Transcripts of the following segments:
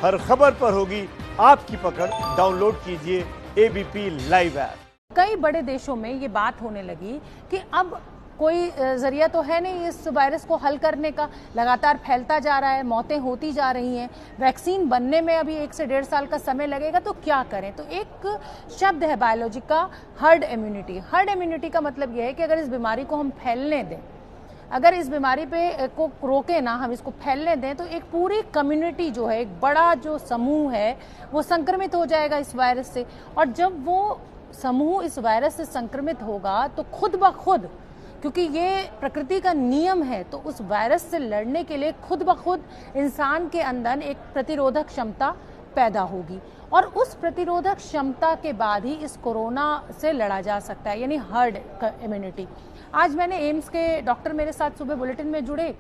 हर खबर पर होगी आपकी पकड़। डाउनलोड कीजिए एबीपी लाइव ऐप। कई बड़े देशों में ये बात होने लगी कि अब कोई जरिया तो है नहीं इस वायरस को हल करने का, लगातार फैलता जा रहा है, मौतें होती जा रही हैं, वैक्सीन बनने में अभी 1 से 1.5 साल का समय लगेगा, तो क्या करें। तो एक शब्द है बायोलॉजी का, हर्ड इम्यूनिटी। हर्ड इम्यूनिटी का मतलब यह है कि अगर इस बीमारी को हम फैलने दें, अगर इस बीमारी पे को रोके ना, हम इसको फैलने दें, तो एक पूरी कम्युनिटी जो है, एक बड़ा जो समूह है, वो संक्रमित हो जाएगा इस वायरस से। और जब वो समूह इस वायरस से संक्रमित होगा तो खुद ब खुद, क्योंकि ये प्रकृति का नियम है, तो उस वायरस से लड़ने के लिए खुद ब खुद इंसान के अंदर एक प्रतिरोधक क्षमता पैदा होगी, और उस प्रतिरोधक क्षमता के बाद ही इस कोरोना से लड़ा जा सकता है, यानी हर्ड इम्यूनिटी। आज मैंने एम्स के डॉक्टर मेरे साथ सुबह बुलेटिन में जुड़े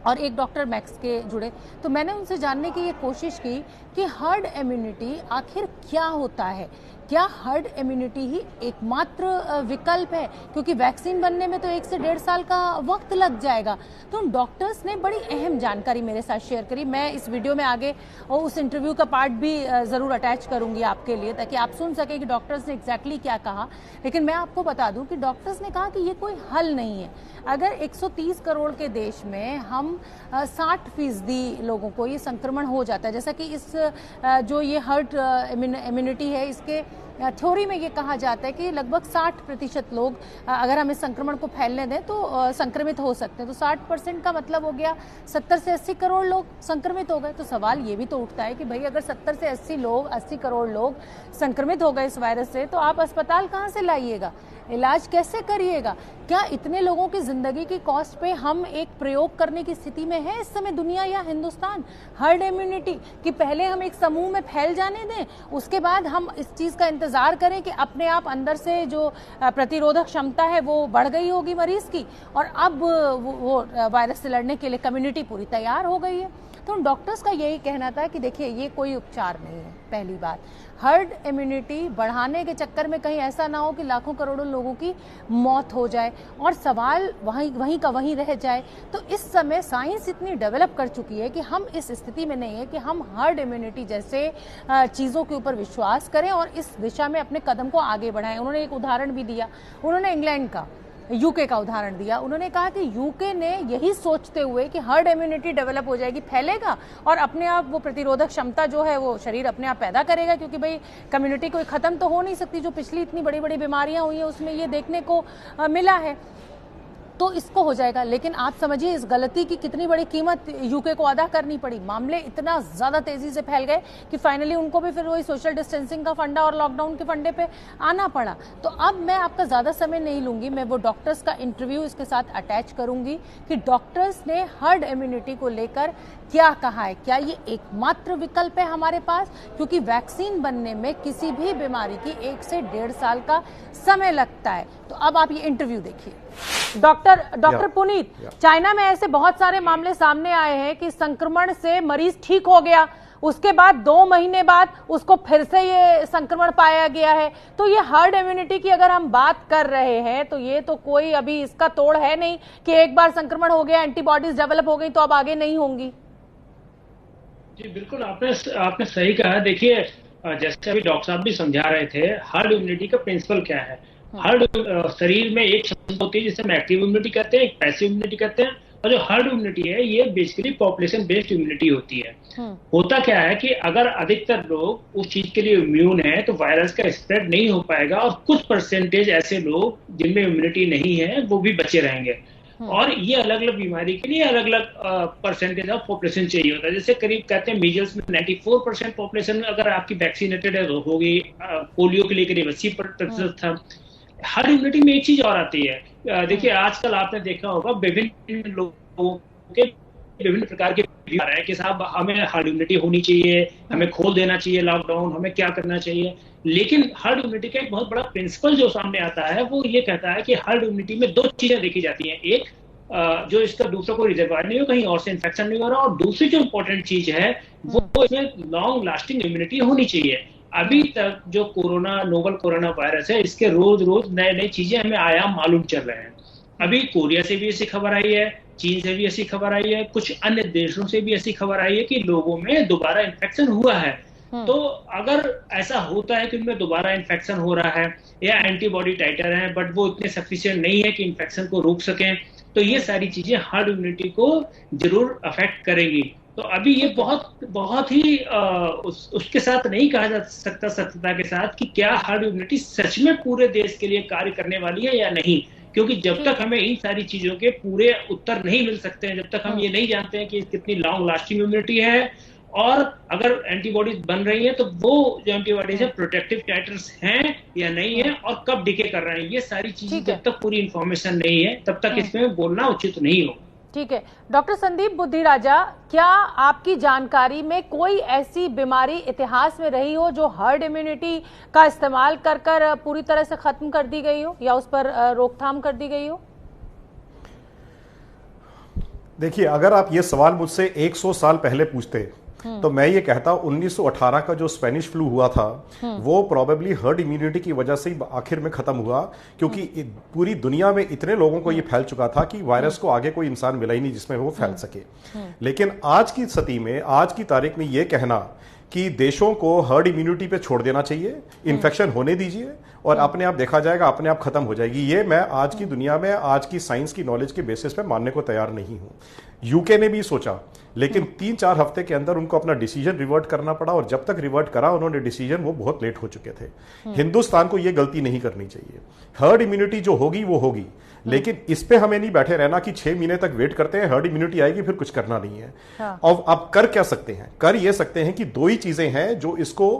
और एक डॉक्टर मैक्स के जुड़े, तो मैंने उनसे जानने की ये कोशिश की कि हर्ड इम्यूनिटी आखिर क्या होता है, क्या हर्ड इम्यूनिटी ही एकमात्र विकल्प है, क्योंकि वैक्सीन बनने में तो 1 से 1.5 साल का वक्त लग जाएगा। तो उन डॉक्टर्स ने बड़ी अहम जानकारी मेरे साथ शेयर करी। मैं इस वीडियो में आगे और उस इंटरव्यू का पार्ट भी ज़रूर अटैच करूंगी आपके लिए, ताकि आप सुन सकें कि डॉक्टर्स ने एग्जैक्टली क्या कहा। लेकिन मैं आपको बता दूं कि डॉक्टर्स ने कहा कि ये कोई हल नहीं है। अगर 130 करोड़ के देश में हम 60% लोगों को ये संक्रमण हो जाता है, जैसा कि इस जो ये हर्ड इम्यूनिटी है, इसके थ्योरी में ये कहा जाता है कि लगभग 60% लोग अगर हम इस संक्रमण को फैलने दें तो संक्रमित हो सकते हैं। तो 60% का मतलब हो गया 70 से 80 करोड़ लोग संक्रमित हो गए। तो सवाल ये भी तो उठता है कि भाई अगर 70 से 80 करोड़ लोग संक्रमित हो गए इस वायरस से, तो आप अस्पताल कहाँ से लाइएगा, इलाज कैसे करिएगा। क्या इतने लोगों की जिंदगी की कॉस्ट पे हम एक प्रयोग करने की स्थिति में है इस समय दुनिया या हिंदुस्तान? हर्ड इम्यूनिटी कि पहले हम एक समूह में फैल जाने दें, उसके बाद हम इस चीज का इंतजार करें कि अपने आप अंदर से जो प्रतिरोधक क्षमता है वो बढ़ गई होगी मरीज की, और अब वो वायरस से लड़ने के लिए कम्युनिटी पूरी तैयार हो गई है। तो डॉक्टर्स का यही कहना था कि देखिए ये कोई उपचार नहीं है। पहली बात, हर्ड इम्यूनिटी बढ़ाने के चक्कर में कहीं ऐसा ना हो कि लाखों करोड़ों लोगों की मौत हो जाए और सवाल वहीं का वहीं रह जाए। तो इस समय साइंस इतनी डेवलप कर चुकी है कि हम इस स्थिति में नहीं है कि हम हर्ड इम्यूनिटी जैसे चीज़ों के ऊपर विश्वास करें और इस दिशा में अपने कदम को आगे बढ़ाएं। उन्होंने एक उदाहरण भी दिया, उन्होंने इंग्लैंड का, यूके का उदाहरण दिया। उन्होंने कहा कि यूके ने यही सोचते हुए कि हर्ड इम्यूनिटी डेवलप हो जाएगी, फैलेगा और अपने आप वो प्रतिरोधक क्षमता जो है वो शरीर अपने आप पैदा करेगा, क्योंकि भाई कम्युनिटी कोई खत्म तो हो नहीं सकती। जो पिछली इतनी बड़ी बड़ी बीमारियां हुई हैं उसमें ये देखने को मिला है, तो इसको हो जाएगा। लेकिन आप समझिए इस गलती की कितनी बड़ी कीमत यूके को अदा करनी पड़ी। मामले इतना ज्यादा तेजी से फैल गए कि फाइनली उनको भी फिर वही सोशल डिस्टेंसिंग का फंडा और लॉकडाउन के फंडे पे आना पड़ा। तो अब मैं आपका ज्यादा समय नहीं लूंगी, मैं वो डॉक्टर्स का इंटरव्यू इसके साथ अटैच करूंगी कि डॉक्टर्स ने हर्ड इम्यूनिटी को लेकर क्या कहा है। क्या ये एकमात्र विकल्प है हमारे पास, क्योंकि वैक्सीन बनने में किसी भी बीमारी की 1 से 1.5 साल का समय लगता है। तो अब आप ये इंटरव्यू देखिए। डॉक्टर पुनीत, चाइना में ऐसे बहुत सारे मामले सामने आए हैं कि संक्रमण से मरीज ठीक हो गया, उसके बाद 2 महीने बाद उसको फिर से ये संक्रमण पाया गया है। तो ये हर्ड इम्यूनिटी की अगर हम बात कर रहे हैं तो ये तो कोई अभी इसका तोड़ है नहीं कि एक बार संक्रमण हो गया, एंटीबॉडीज डेवलप हो गई तो अब आगे नहीं होंगी। जी बिल्कुल, आपने सही कहा। देखिए जैसे अभी डॉक्टर साहब भी समझा रहे थे, हर्ड इम्यूनिटी का प्रिंसिपल क्या है। हर्ड शरीर में एक क्षमता होती है जिसे हम एक्टिव इम्यूनिटी कहते हैं, एक पैसिव इम्यूनिटी कहते हैं, और जो हर्ड इम्यूनिटी है ये बेसिकली पॉपुलेशन बेस्ड इम्यूनिटी होती है। होता क्या है कि अगर अधिकतर लोग उस चीज के लिए इम्यून है तो वायरस का स्प्रेड नहीं हो पाएगा, और कुछ परसेंटेज ऐसे लोग जिनमें इम्यूनिटी नहीं है वो भी बचे रहेंगे। और ये अलग अलग बीमारी के लिए अलग अलग परसेंटेज ऑफ पॉपुलेशन चाहिए होता है। जैसे करीब कहते हैं मीजल्स में 94% पॉपुलेशन अगर आपकी वैक्सीनेटेड है तो होगी, पोलियो के लिए करीब 80% था। हर्ड इम्यूनिटी में एक चीज और आती है। देखिए आजकल आपने देखा होगा विभिन्न लोगों के विभिन्न प्रकार के बीमार है कि साहब हमें हर्ड इम्यूनिटी होनी चाहिए, हमें खोल देना चाहिए लॉकडाउन, हमें क्या करना चाहिए। लेकिन हर्ड इम्यूनिटी का एक बहुत बड़ा प्रिंसिपल जो सामने आता है वो ये कहता है कि हर्ड इम्यूनिटी में 2 चीजें देखी जाती हैं। एक, जो इसका दूसरा कोई रिजर्वायर नहीं हो, कहीं और से इन्फेक्शन नहीं हो रहा, और दूसरी जो इंपॉर्टेंट चीज है वो इसमें लॉन्ग लास्टिंग इम्यूनिटी होनी चाहिए। अभी तक जो नोवल कोरोना वायरस है, इसके रोज रोज नए नए चीजें हमें आयाम मालूम चल रहे हैं। अभी कोरिया से भी ऐसी खबर आई है, चीन से भी ऐसी खबर आई है, कुछ अन्य देशों से भी ऐसी खबर आई है कि लोगों में दोबारा इन्फेक्शन हुआ है। तो अगर ऐसा होता है कि उनमें दोबारा इन्फेक्शन हो रहा है या एंटीबॉडी टाइटर है बट वो इतने सफिशिएंट नहीं है कि इन्फेक्शन को रोक सकें, तो ये सारी चीजें हर्ड इम्यूनिटी को जरूर अफेक्ट करेंगी। तो अभी ये बहुत ही उसके साथ नहीं कहा जा सकता सत्यता के साथ कि क्या हर्ड इम्यूनिटी सच में पूरे देश के लिए कार्य करने वाली है या नहीं, क्योंकि जब तक हमें इन सारी चीजों के पूरे उत्तर नहीं मिल सकते हैं, जब तक हम ये नहीं जानते हैं कि कितनी लॉन्ग लास्टिंग इम्यूनिटी है और अगर एंटीबॉडीज बन रही है तो वो जो एंटीबॉडीज है प्रोटेक्टिव टाइटर्स हैं या नहीं है और कब डिके कर रहे हैं, ये सारी चीजें जब तक पूरी इंफॉर्मेशन नहीं है तब तक इसमें बोलना उचित नहीं होगा। ठीक है डॉक्टर संदीप बुद्धिराजा, क्या आपकी जानकारी में कोई ऐसी बीमारी इतिहास में रही हो जो हर्ड इम्यूनिटी का इस्तेमाल कर कर पूरी तरह से खत्म कर दी गई हो या उस पर रोकथाम कर दी गई हो? देखिए, अगर आप ये सवाल मुझसे 100 साल पहले पूछते तो मैं ये कहता 1918 का जो स्पेनिश फ्लू हुआ था वो प्रोबेबली हर्ड इम्यूनिटी की वजह से ही आखिर में खत्म हुआ, क्योंकि पूरी दुनिया में इतने लोगों को ये फैल चुका था कि वायरस को आगे कोई इंसान मिला ही नहीं जिसमें वो फैल सके। लेकिन आज की स्थिति में, आज की तारीख में ये कहना कि देशों को हर्ड इम्यूनिटी पे छोड़ देना चाहिए, इन्फेक्शन होने दीजिए और अपने आप देखा जाएगा, अपने आप खत्म हो जाएगी, ये मैं आज की दुनिया में, आज की साइंस की नॉलेज के बेसिस पे मानने को तैयार नहीं हूं। यूके ने भी सोचा, लेकिन 3-4 हफ्ते के अंदर उनको अपना डिसीजन रिवर्ट करना पड़ा और जब तक रिवर्ट करा उन्होंने डिसीजन, वो बहुत लेट हो चुके थे। हिंदुस्तान को ये गलती नहीं करनी चाहिए। हर्ड इम्यूनिटी जो होगी वो होगी, लेकिन इस पे हमें नहीं बैठे रहना कि 6 महीने तक वेट करते हैं, हर्ड इम्यूनिटी आएगी फिर कुछ करना नहीं है। और अब कर क्या सकते हैं? कर ये सकते हैं कि 2 ही चीजें हैं जो इसको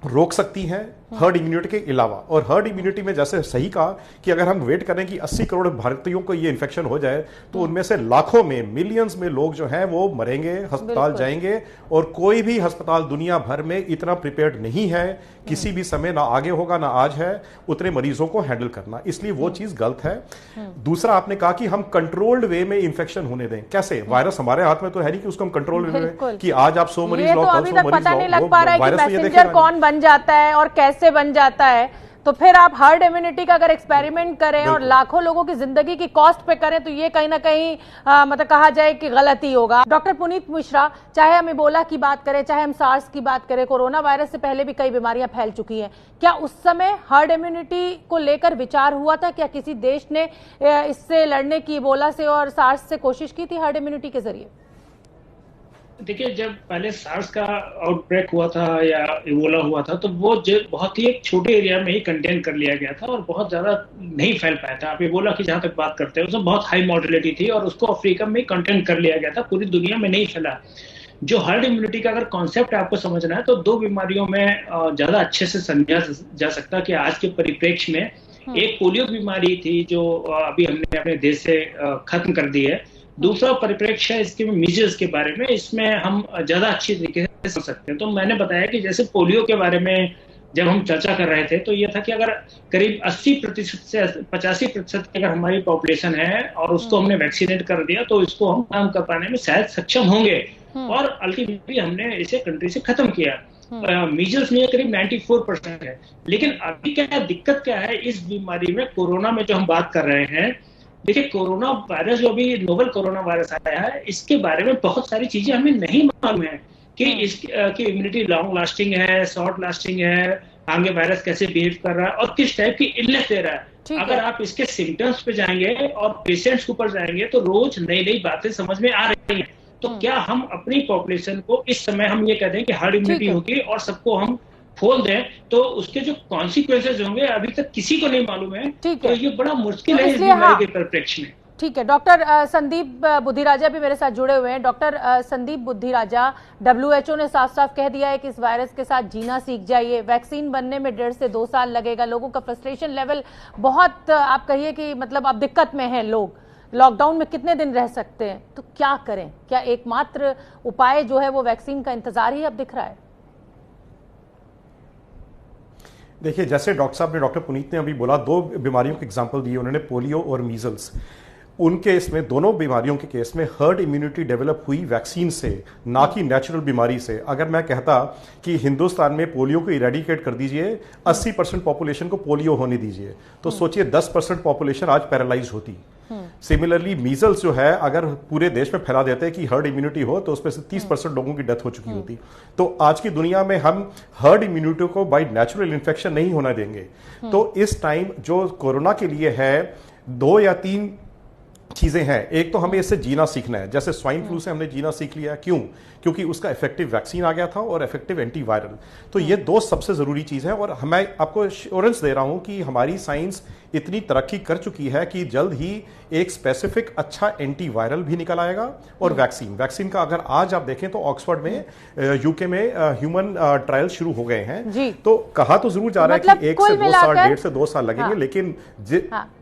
रोक सकती हैं हर्ड इम्यूनिटी के अलावा। और हर्ड इम्यूनिटी में जैसे सही कहा कि अगर हम वेट करें कि 80 करोड़ भारतीयों को ये इन्फेक्शन हो जाए तो उनमें से लाखों में, मिलियंस में लोग जो हैं वो मरेंगे, अस्पताल जाएंगे और कोई भी अस्पताल दुनिया भर में इतना प्रिपेयर्ड नहीं है, किसी भी समय ना आगे होगा ना आज है, उतने मरीजों को हैंडल करना, इसलिए वो चीज गलत है। दूसरा, आपने कहा कि हम कंट्रोल्ड वे में इन्फेक्शन होने दें। कैसे? वायरस हमारे हाथ में तो है नहीं कि उसको हम कंट्रोल में कि आज आप 100 मरीज लो, कल 100 मरीज लो, वायरस कौन बन जाता है और कैसे बन जाता है। तो फिर आप हर्ड इम्यूनिटी का अगर एक्सपेरिमेंट करें और लाखों लोगों की जिंदगी की कॉस्ट पे करें तो ये कहीं ना कहीं मतलब कहा जाए कि गलती होगा। डॉक्टर पुनीत मिश्रा, चाहे हम इबोला की बात करें, चाहे हम सार्स की बात करें, कोरोना वायरस से पहले भी कई बीमारियां फैल चुकी हैं, क्या उस समय हर्ड इम्यूनिटी को लेकर विचार हुआ था? क्या किसी देश ने इससे लड़ने की, इबोला से और सार्स से कोशिश की थी हर्ड इम्यूनिटी के जरिए? देखिए, जब पहले सार्स का आउटब्रेक हुआ था या इबोला हुआ था तो वो बहुत ही एक छोटे एरिया में ही कंटेन कर लिया गया था और बहुत ज्यादा नहीं फैल पाया था। आप इबोला की जहां तक बात करते हैं उसमें बहुत हाई मॉर्टेलिटी थी और उसको अफ्रीका में कंटेन कर लिया गया था, पूरी दुनिया में नहीं फैला। जो हर्ड इम्यूनिटी का अगर कॉन्सेप्ट आपको समझना है तो 2 बीमारियों में ज्यादा अच्छे से समझा जा सकता है कि आज के परिप्रेक्ष्य में एक पोलियो बीमारी थी जो अभी हमने अपने देश से खत्म कर दी है। दूसरा परिप्रेक्ष्य है इसके मीजल्स के बारे में, इसमें हम ज्यादा अच्छी तरीके से समझ सकते हैं। तो मैंने बताया कि जैसे पोलियो के बारे में जब हम चर्चा कर रहे थे तो ये था कि अगर करीब 80% से 85% अगर हमारी पॉपुलेशन है और उसको हमने वैक्सीनेट कर दिया तो इसको हम काम कर पाने में शायद सक्षम होंगे और अल्टीमेटली हमने इसे कंट्री से खत्म किया। मीजल्स में करीब 94% है। लेकिन अभी क्या दिक्कत क्या है इस बीमारी में, कोरोना में जो हम बात कर रहे हैं, देखिए कोरोना वायरस जो अभी नोवेल कोरोना वायरस आया है इसके बारे में बहुत सारी चीजें हमें नहीं मालूम है कि इसकी इम्यूनिटी लॉन्ग लास्टिंग है, शॉर्ट लास्टिंग है, आगे वायरस कैसे बिहेव कर रहा है और किस टाइप की इलनेस दे रहा है। अगर आप इसके सिम्टम्स पे जाएंगे और पेशेंट्स के ऊपर जाएंगे तो रोज नई नई बातें समझ में आ रही हैं। तो क्या हम अपनी पॉपुलेशन को इस समय हम ये कहते हैं कि हर्ड इम्यूनिटी होगी और सबको हम खोल दें तो उसके जो कॉन्सिक्वेंसेज होंगे अभी तक किसी को नहीं मालूम है। तो ये बड़ा मुश्किल है इस बीमारी के परिप्रेक्ष्य में। ठीक है, डॉक्टर संदीप बुद्धिराजा भी मेरे साथ जुड़े हुए हैं। डॉक्टर संदीप बुद्धिराजा, WHO ने साफ साफ कह दिया है कि इस वायरस के साथ जीना सीख जाइए, वैक्सीन बनने में 1.5 से 2 साल लगेगा, लोगों का फ्रस्ट्रेशन लेवल बहुत, आप कहिए कि मतलब अब दिक्कत में है लोग, लॉकडाउन में कितने दिन रह सकते हैं, तो क्या करें? क्या एकमात्र उपाय जो है वो वैक्सीन का इंतजार ही अब दिख रहा है? देखिए, जैसे डॉक्टर साहब ने, डॉक्टर पुनीत ने अभी बोला, 2 बीमारियों के एग्जाम्पल दिए उन्होंने, पोलियो और मीजल्स। उन केस में, दोनों बीमारियों के केस में हर्ड इम्यूनिटी डेवलप हुई वैक्सीन से, ना कि नेचुरल बीमारी से। अगर मैं कहता कि हिंदुस्तान में पोलियो को इरेडिकेट कर दीजिए, 80% पॉपुलेशन को पोलियो होने दीजिए, तो सोचिए 10% पॉपुलेशन आज पैरालाइज होती। सिमिलरली मीजल्स जो है, अगर पूरे देश में फैला देते कि हर्ड इम्यूनिटी हो, तो उसमें से 30% लोगों की डेथ हो चुकी होती। तो आज की दुनिया में हम हर्ड इम्यूनिटी को बाय नेचुरल इन्फेक्शन नहीं होना देंगे। तो इस टाइम जो कोरोना के लिए है, 2 या 3 चीजें हैं। एक तो हमें इससे जीना सीखना है, जैसे स्वाइन फ्लू से हमने जीना सीख लिया। क्यों? क्योंकि उसका इफेक्टिव वैक्सीन आ गया था और इफेक्टिव एंटीवायरल। तो ये 2 सबसे जरूरी चीज है। और मैं आपको एश्योरेंस दे रहा हूं कि हमारी साइंस इतनी तरक्की कर चुकी है कि जल्द ही एक स्पेसिफिक अच्छा एंटीवायरल भी निकल आएगा। और वैक्सीन का अगर आज आप देखें तो ऑक्सफोर्ड में, यूके में ह्यूमन ट्रायल शुरू हो गए हैं। तो कहा तो जरूर जा रहा है कि 1 से 2 साल, 1.5 से 2 साल लगेंगे, लेकिन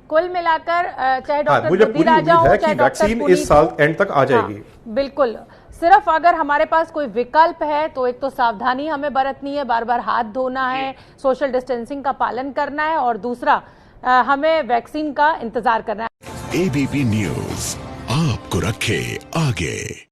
कुल मिलाकर चाहे डॉक्टर मुझे पूरी उम्मीद है कि वैक्सीन इस साल एंड तक आ जाएगी। बिल्कुल। सिर्फ अगर हमारे पास कोई विकल्प है तो एक तो सावधानी हमें बरतनी है, बार बार हाथ धोना है, सोशल डिस्टेंसिंग का पालन करना है, और दूसरा हमें वैक्सीन का इंतजार करना है। एबीपी न्यूज आपको रखे आगे।